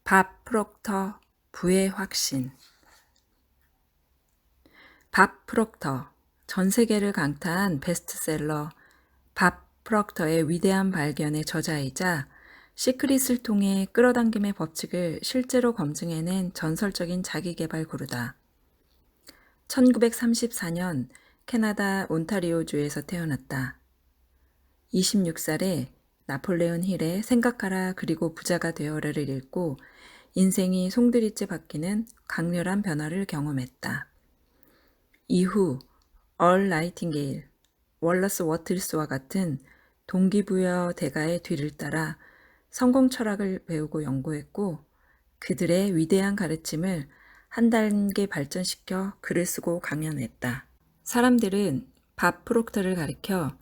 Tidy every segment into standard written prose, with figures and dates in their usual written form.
밥 프록터 부의 확신. 밥 프록터, 전 세계를 강타한 베스트셀러 밥 프록터의 위대한 발견의 저자이자 시크릿을 통해 끌어당김의 법칙을 실제로 검증해낸 전설적인 자기계발 구루다. 1934년 캐나다 온타리오주에서 태어났다. 26살에 나폴레온 힐의 생각하라 그리고 부자가 되어라를 읽고 인생이 송두리째 바뀌는 강렬한 변화를 경험했다. 이후 얼 나이팅게일, 월러스 워틀스와 같은 동기부여 대가의 뒤를 따라 성공 철학을 배우고 연구했고 그들의 위대한 가르침을 한 단계 발전시켜 글을 쓰고 강연했다. 사람들은 밥 프록터를 가리켜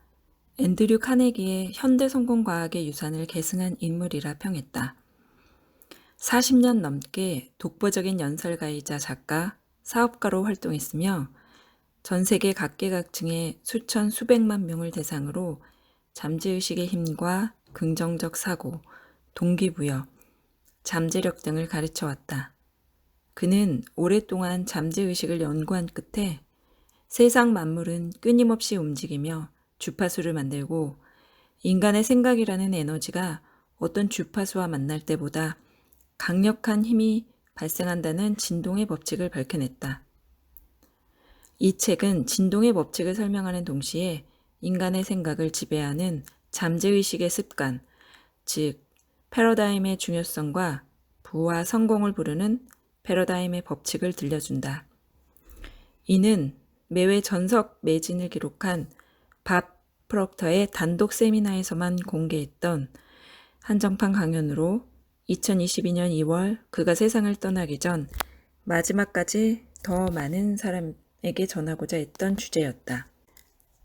앤드류 카네기의 현대 성공과학의 유산을 계승한 인물이라 평했다. 40년 넘게 독보적인 연설가이자 작가, 사업가로 활동했으며 전 세계 각계각층의 수천 수백만 명을 대상으로 잠재의식의 힘과 긍정적 사고, 동기부여, 잠재력 등을 가르쳐왔다. 그는 오랫동안 잠재의식을 연구한 끝에 세상 만물은 끊임없이 움직이며 주파수를 만들고 인간의 생각이라는 에너지가 어떤 주파수와 만날 때보다 강력한 힘이 발생한다는 진동의 법칙을 밝혀냈다. 이 책은 진동의 법칙을 설명하는 동시에 인간의 생각을 지배하는 잠재의식의 습관, 즉 패러다임의 중요성과 부와 성공을 부르는 패러다임의 법칙을 들려준다. 이는 매회 전석 매진을 기록한 밥 프록터의 단독 세미나에서만 공개했던 한정판 강연으로 2022년 2월 그가 세상을 떠나기 전 마지막까지 더 많은 사람에게 전하고자 했던 주제였다.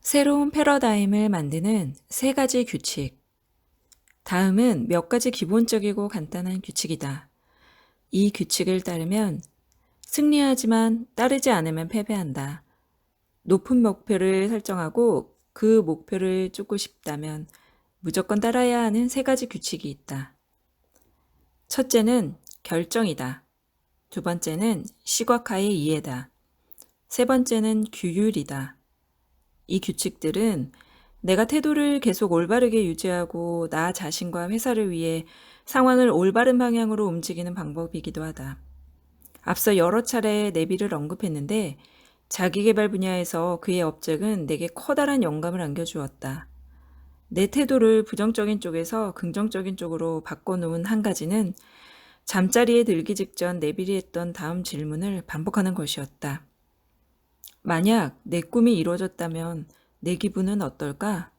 새로운 패러다임을 만드는 3가지 규칙. 다음은 몇 가지 기본적이고 간단한 규칙이다. 이 규칙을 따르면 승리하지만 따르지 않으면 패배한다. 높은 목표를 설정하고 그 목표를 쫓고 싶다면 무조건 따라야 하는 3가지 규칙이 있다. 첫째는 결정이다. 두 번째는 시각화의 이해다. 세 번째는 규율이다. 이 규칙들은 내가 태도를 계속 올바르게 유지하고 나 자신과 회사를 위해 상황을 올바른 방향으로 움직이는 방법이기도 하다. 앞서 여러 차례 내비를 언급했는데 자기계발 분야에서 그의 업적은 내게 커다란 영감을 안겨주었다. 내 태도를 부정적인 쪽에서 긍정적인 쪽으로 바꿔놓은 한 가지는 잠자리에 들기 직전 내비리 했던 다음 질문을 반복하는 것이었다. 만약 내 꿈이 이루어졌다면 내 기분은 어떨까?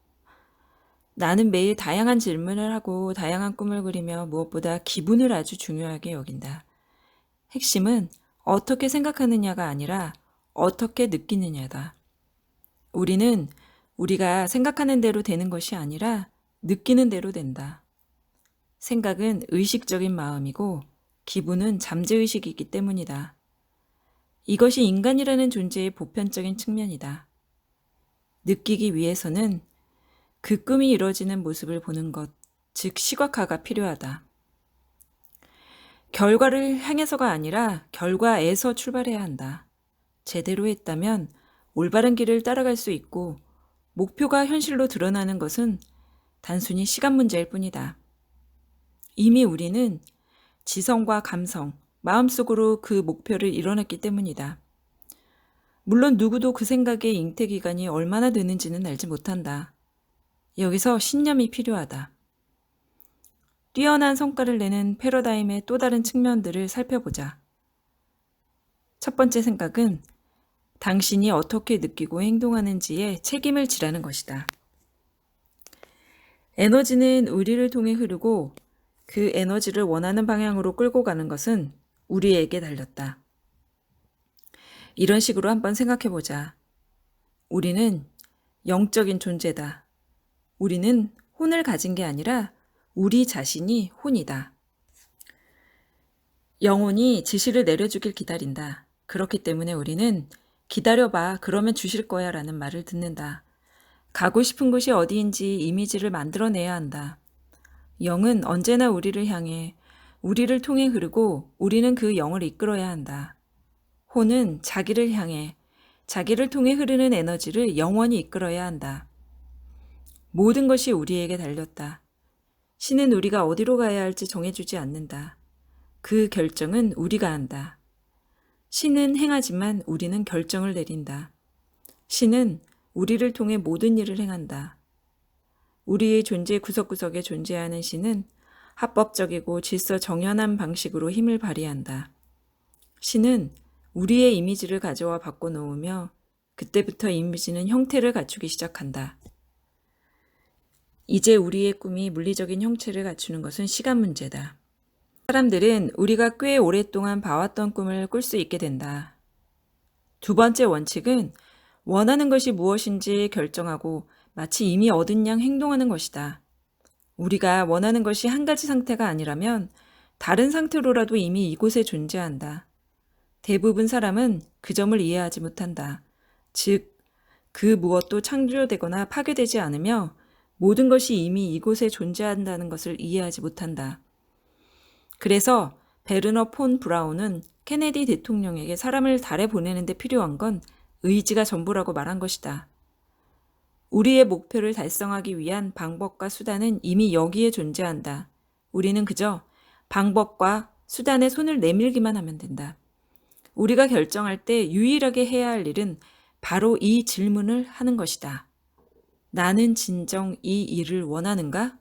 나는 매일 다양한 질문을 하고 다양한 꿈을 그리며 무엇보다 기분을 아주 중요하게 여긴다. 핵심은 어떻게 생각하느냐가 아니라 어떻게 느끼느냐다. 우리는 우리가 생각하는 대로 되는 것이 아니라 느끼는 대로 된다. 생각은 의식적인 마음이고 기분은 잠재의식이기 때문이다. 이것이 인간이라는 존재의 보편적인 측면이다. 느끼기 위해서는 그 꿈이 이루어지는 모습을 보는 것, 즉 시각화가 필요하다. 결과를 향해서가 아니라 결과에서 출발해야 한다. 제대로 했다면 올바른 길을 따라갈 수 있고 목표가 현실로 드러나는 것은 단순히 시간 문제일 뿐이다. 이미 우리는 지성과 감성, 마음속으로 그 목표를 이뤄냈기 때문이다. 물론 누구도 그 생각의 잉태 기간이 얼마나 되는지는 알지 못한다. 여기서 신념이 필요하다. 뛰어난 성과를 내는 패러다임의 또 다른 측면들을 살펴보자. 첫 번째 생각은 당신이 어떻게 느끼고 행동하는지에 책임을 지라는 것이다. 에너지는 우리를 통해 흐르고 그 에너지를 원하는 방향으로 끌고 가는 것은 우리에게 달렸다. 이런 식으로 한번 생각해보자. 우리는 영적인 존재다. 우리는 혼을 가진 게 아니라 우리 자신이 혼이다. 영혼이 지시를 내려주길 기다린다. 그렇기 때문에 우리는 기다려봐, 그러면 주실 거야 라는 말을 듣는다. 가고 싶은 곳이 어디인지 이미지를 만들어내야 한다. 영은 언제나 우리를 향해 우리를 통해 흐르고 우리는 그 영을 이끌어야 한다. 호는 자기를 향해, 자기를 통해 흐르는 에너지를 영원히 이끌어야 한다. 모든 것이 우리에게 달렸다. 신은 우리가 어디로 가야 할지 정해주지 않는다. 그 결정은 우리가 한다. 신은 행하지만 우리는 결정을 내린다. 신은 우리를 통해 모든 일을 행한다. 우리의 존재 구석구석에 존재하는 신은 합법적이고 질서 정연한 방식으로 힘을 발휘한다. 신은 우리의 이미지를 가져와 바꿔놓으며 그때부터 이미지는 형태를 갖추기 시작한다. 이제 우리의 꿈이 물리적인 형체를 갖추는 것은 시간 문제다. 사람들은 우리가 꽤 오랫동안 봐왔던 꿈을 꿀 수 있게 된다. 두 번째 원칙은 원하는 것이 무엇인지 결정하고 마치 이미 얻은 양 행동하는 것이다. 우리가 원하는 것이 한 가지 상태가 아니라면 다른 상태로라도 이미 이곳에 존재한다. 대부분 사람은 그 점을 이해하지 못한다. 즉, 그 무엇도 창조되거나 파괴되지 않으며 모든 것이 이미 이곳에 존재한다는 것을 이해하지 못한다. 그래서 베르너 폰 브라운은 케네디 대통령에게 사람을 달에 보내는 데 필요한 건 의지가 전부라고 말한 것이다. 우리의 목표를 달성하기 위한 방법과 수단은 이미 여기에 존재한다. 우리는 그저 방법과 수단에 손을 내밀기만 하면 된다. 우리가 결정할 때 유일하게 해야 할 일은 바로 이 질문을 하는 것이다. 나는 진정 이 일을 원하는가?